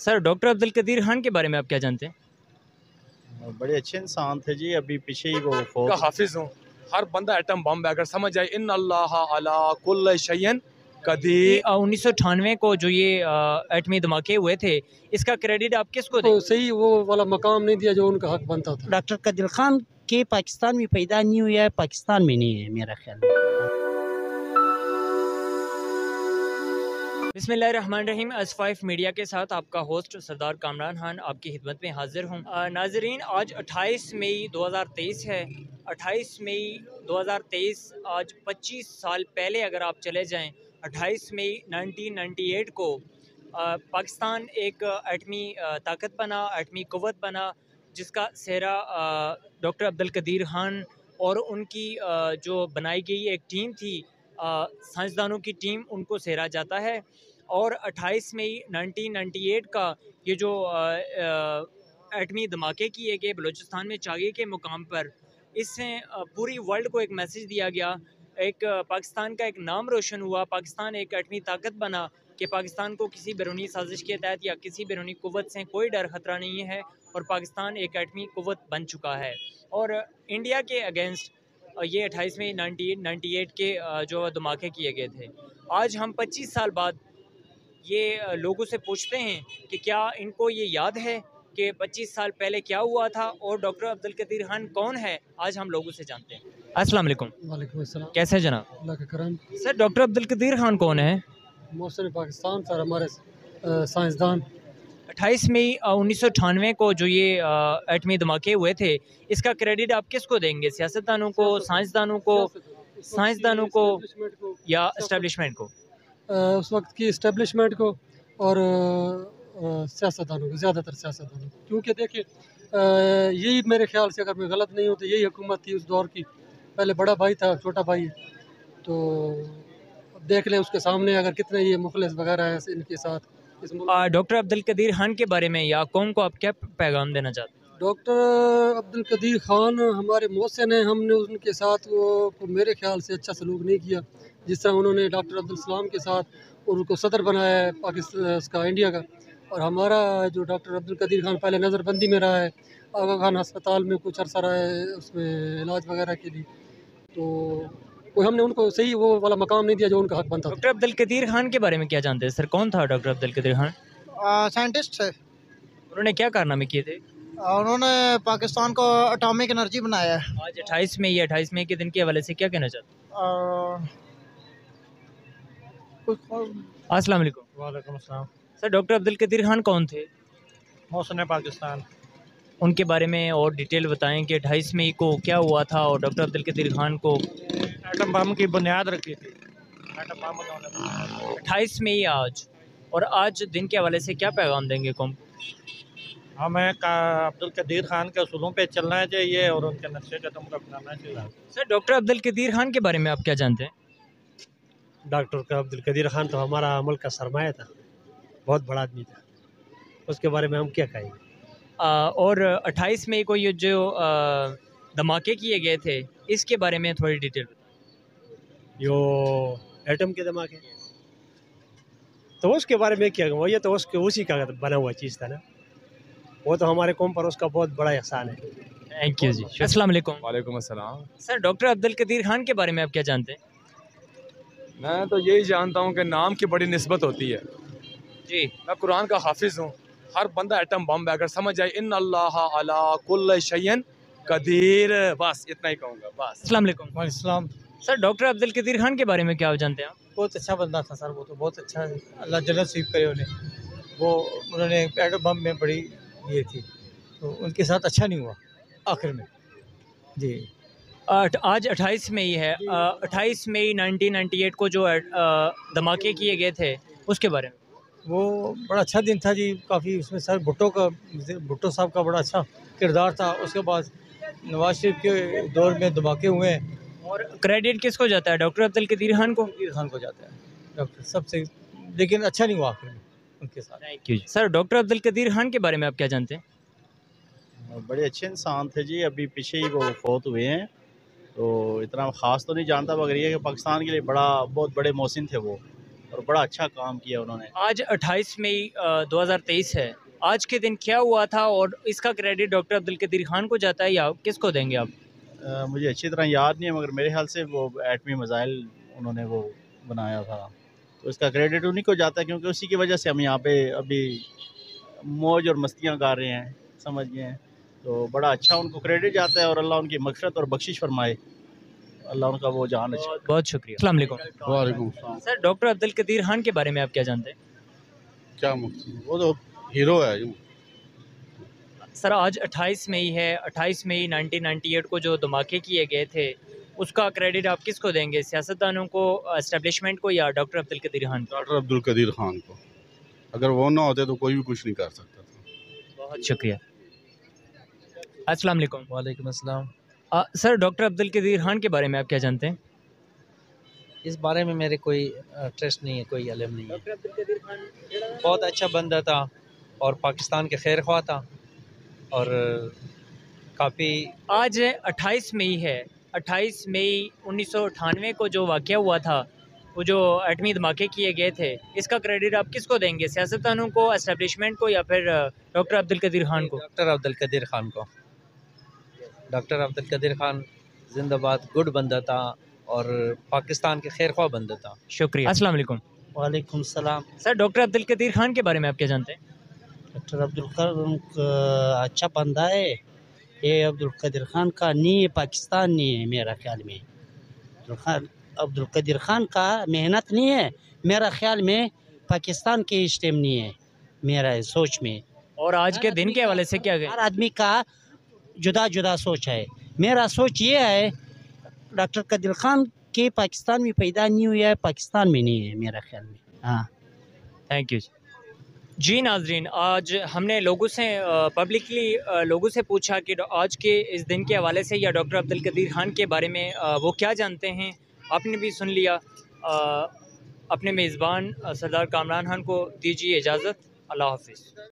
Sir doctor Abdul Qadeer Khan के बारे में आप क्या जानते हैं? बड़े अच्छे इंसान थे जी। अभी पीछे ही वो का हाफिज हूँ। हर बंदा एटम बम अगर समझ जाए इन अल्लाह अला कुल्ल शयन कदीर। 1998 को जो ये एटमी धमाके हुए थे, इसका क्रेडिट आप किसको तो दें? सही वो वाला मकाम नहीं दिया जो उनका हक बनता था। डॉक्टर कदीर खान के पाकिस्तान में पैदा नहीं हुआ है, पाकिस्तान में नहीं है मेरा ख्याल में। बिस्मिल्लाहिर्रहमानिर्रहीम। S5 मीडिया के साथ आपका होस्ट सरदार कामरान खान आपकी खिदमत में हाजिर हूँ। नाजरीन, आज 28 मई 2023 है। 28 मई 2023 आज 25 साल पहले अगर आप चले जाएं, 28 मई 1998 को पाकिस्तान एक एटमी ताकत बना, एटमी क़ुव्वत बना, जिसका सेहरा डॉक्टर अब्दुल कदीर खान और उनकी जो बनाई गई एक टीम थी, साइंसदानों की टीम, उनको सेहरा जाता है। और 28 मई 1998 का ये जो एटमी धमाके किए गए बलूचिस्तान में चागी के मुकाम पर, इससे पूरी वर्ल्ड को एक मैसेज दिया गया, एक पाकिस्तान का एक नाम रोशन हुआ, पाकिस्तान एक एटमी ताकत बना कि पाकिस्तान को किसी बैरूनी साजिश के तहत या किसी बैरूनी क़ुव्वत से कोई डर ख़तरा नहीं है और पाकिस्तान एक एटमी क़ुव्वत बन चुका है। और इंडिया के अगेंस्ट ये 28 मई 1998 के जो धमाके किए गए थे। आज हम 25 साल बाद ये लोगों से पूछते हैं कि क्या इनको ये याद है कि 25 साल पहले क्या हुआ था और डॉक्टर अब्दुल कदीर खान कौन है, आज हम लोगों से जानते हैं। अस्सलाम वालेकुम। वालेकुम अस्सलाम। कैसे हैं जनाब? अल्लाह का करम। सर डॉक्टर अब्दुल कदीर खान कौन है? मौसम पाकिस्तान सर, हमारे साइंसदान। 28 मई 1998 को जो ये एटमी धमाके हुए थे, इसका क्रेडिट आप किसको देंगे? सियासतदानों को, साइंसदानों को या इस्टेब्लिशमेंट को? उस वक्त की इस्टेब्लिशमेंट को और सियासतदानों को, ज़्यादातर सियासतदानों को, क्योंकि देखिए यही मेरे ख्याल से, अगर मैं गलत नहीं हूँ तो यही हुकूमत थी उस दौर की। पहले बड़ा भाई था, छोटा भाई, तो देख लें उसके सामने अगर कितने ये मुखलिस वगैरह हैं इनके साथ। डॉक्टर अब्दुल कदीर खान के बारे में या कौम को आप क्या पैगाम देना चाहते हैं? डॉक्टर अब्दुल कदीर खान हमारे मोहसिन हैं, हमने उनके साथ को मेरे ख्याल से अच्छा सलूक नहीं किया, जिस तरह उन्होंने डॉक्टर अब्दुल सलाम के साथ उनको सदर बनाया है पाकिस्तान का, इंडिया का। और हमारा जो डॉक्टर अब्दुल कदीर खान पहले नज़रबंदी में रहा है, आगा खान अस्पताल में कुछ अर्सा रहा है उसमें इलाज वगैरह के लिए, तो कोई हमने उनको सही वो वाला मकाम नहीं दिया जो उनका हक बनता था। डॉक्टर अब्दुल कदीर खान के बारे में क्या जानते हैं सर? कौन था डॉक्टर अब्दुल कदीर खान? साइंटिस्ट है। उन्होंने क्या कारनामे किए थे? उन्होंने पाकिस्तान को एटॉमिक एनर्जी बनाया है। आज 28 मई, 28 मई के दिन के हवाले से क्या कहना चाहते हैं? अस्सलाम वालेकुम। वालेकुम अस्सलाम। सर डॉक्टर अब्दुल कदीर खान कौन थे? मौसम पाकिस्तान। उनके बारे में और डिटेल बताएं कि 28 मई को क्या हुआ था और डॉक्टर अब्दुल कदीर खान को एटम बम की बुनियाद रखी थी। एटम बम 28 मई आज, और आज दिन के हवाले से क्या पैगाम देंगे कौम? हमें अब्दुल कदीर खान के असूलों पे चलना चाहिए और उनके नक्शे कदम को अपनाना चाहिए। सर डॉक्टर अब्दुल कदीर खान के बारे में आप क्या जानते हैं? डॉक्टर अब्दुल कदीर खान तो हमारा अमल का सरमाया था, बहुत बड़ा आदमी था, उसके बारे में हम क्या कहेंगे। और 28 मई को ये जो धमाके किए गए थे, इसके बारे में थोड़ी डिटेल बताएं। यो एटम के धमाके, तो उसके बारे में क्या कहूँ, ये तो उसी का बना हुआ चीज़ था ना, वो तो हमारे कौम पर उसका बहुत बड़ा एहसान है। थैंक यू जी। अस्सलाम वालेकुम। वालेकुम अस्सलाम। सर डॉक्टर अब्दुल कदीर खान के बारे में आप क्या जानते हैं? मैं तो यही जानता हूँ कि नाम की बड़ी निस्बत होती है जी। मैं कुरान का हाफिज हूँ। हर बंदा एटम बम अगर समझ जाए इन अल्लाह अला कुल्ल शयन कदीर, बस इतना ही कहूँगा बस। अस्सलाम वालेकुम। वालेकुम। सर डॉक्टर अब्दुल कदीर खान के बारे में क्या जानते हैं आप? बहुत अच्छा बंदा था सर, वो तो बहुत अच्छा है, अल्लाह जन्नत नसीब करे उन्हें। वो उन्होंने एटम बम में बड़ी ये थी, तो उनके साथ अच्छा नहीं हुआ आखिर में जी। आज 28 मई है। 28 मई 1998 को जो धमाके किए गए थे, उसके बारे में? वो बड़ा अच्छा दिन था जी, काफ़ी उसमें सर भुट्टो साहब का बड़ा अच्छा किरदार था। उसके बाद नवाज शरीफ के दौर में धमाके हुए हैं। और क्रेडिट किसको जाता है? डॉक्टर अब्दुल कदीर खान को? कदीर खान को जाता है डॉक्टर सबसे, लेकिन अच्छा नहीं हुआ आखिर में उनके साथ। Thank you. Sir doctor Abdul Qadeer Khan के बारे में आप क्या जानते हैं? बड़े अच्छे इंसान थे जी। अभी पीछे ही वो फौत हुए हैं, तो इतना ख़ास तो नहीं जानता, मगर ये कि पाकिस्तान के लिए बहुत बड़े मोहसिन थे वो। और बड़ा अच्छा काम किया उन्होंने। आज 28 मई 2023 है। आज के दिन क्या हुआ था और इसका क्रेडिट डॉक्टर अब्दुल कदीर खान को जाता है या किसको देंगे आप? मुझे अच्छी तरह याद नहीं है, मगर मेरे ख्याल से वो एटमी मिसाइल उन्होंने वो बनाया था, तो इसका क्रेडिट उन्हीं को जाता है, क्योंकि उसी की वजह से हम यहाँ पे अभी मौज और मस्तियाँ कर रहे हैं, समझ गए हैं। तो बड़ा अच्छा उनको क्रेडिट जाता है और अल्लाह उनकी मग़फ़िरत और बख्शिश फरमाए, अल्लाह उनका वो जान अच्छा। बहुत बहुत शुक्रिया। अस्सलाम वालेकुम। वालेकुम सलाम। सर, डॉक्टर अब्दुल कदीर खान के बारे में आप क्या जानते हैं? क्या मकसद, वो तो हीरो है यूँ। सर, आज 28 मई है। 28 मई 1998 को जो धमाके किए गए थे, उसका क्रेडिट आप किसको देंगे? सियासतदानों को, एस्टेब्लिशमेंट को, या डॉक्टर अब्दुल कदीर खान को? डॉक्टर अब्दुल कदीर खान को। अगर वो ना होते तो कोई भी कुछ नहीं कर सकता था। बहुत शुक्रिया। अस्सलाम वालेकुम। वालेकुम अस्सलाम। सर, डॉक्टर अब्दुल कदीर खान के बारे में आप क्या जानते हैं? इस बारे में मेरे कोई ट्रस्ट नहीं है, कोई इल्म नहीं है। डॉक्टर अब्दुल कदीर खान बहुत अच्छा बंदा था और पाकिस्तान के खैर ख्वाह था और काफ़ी। आज 28 मई है। 28 मई 1998 को जो वाक़या हुआ था, वो जो एटमी धमाके किए गए थे, इसका क्रेडिट आप किसको देंगे? सियासतदानों को, एस्टेब्लिशमेंट को, या फिर डॉक्टर अब्दुल कदीर खान को? डॉक्टर अब्दुल कदीर खान को। डॉक्टर अब्दुल कदीर खान जिंदाबाद, गुड बंदा था और पाकिस्तान के खैर ख्वाह बंदा था। शुक्रिया। अस्सलाम वालेकुम। वालेकुम सलाम। सर, डॉक्टर अब्दुल कदीर खान के बारे में आप क्या जानते हैं? डॉक्टर अब्दुल कदीर अच्छा बंदा है। ये अब्दुल कदीर खान का नहीं है, पाकिस्तान नहीं है मेरा ख्याल में। अब्दुल कदीर खान का मेहनत नहीं है मेरा ख्याल में, पाकिस्तान के स्टेम नहीं है मेरा सोच में। और आज के दिन के हवाले से क्या हर आदमी का जुदा जुदा सोच है। मेरा सोच ये है, डॉक्टर कदीर खान के पाकिस्तान में पैदा नहीं हुआ है, पाकिस्तान में नहीं है मेरा ख्याल में। हाँ, थैंक यू जी। नाजरीन, आज हमने लोगों से पब्लिकली लोगों से पूछा कि आज के इस दिन के हवाले से या डॉक्टर अब्दुल कदीर खान के बारे में वो क्या जानते हैं। आपने भी सुन लिया। अपने मेज़बान सरदार कामरान खान को दीजिए इजाज़त। अल्लाह हाफ़िज़।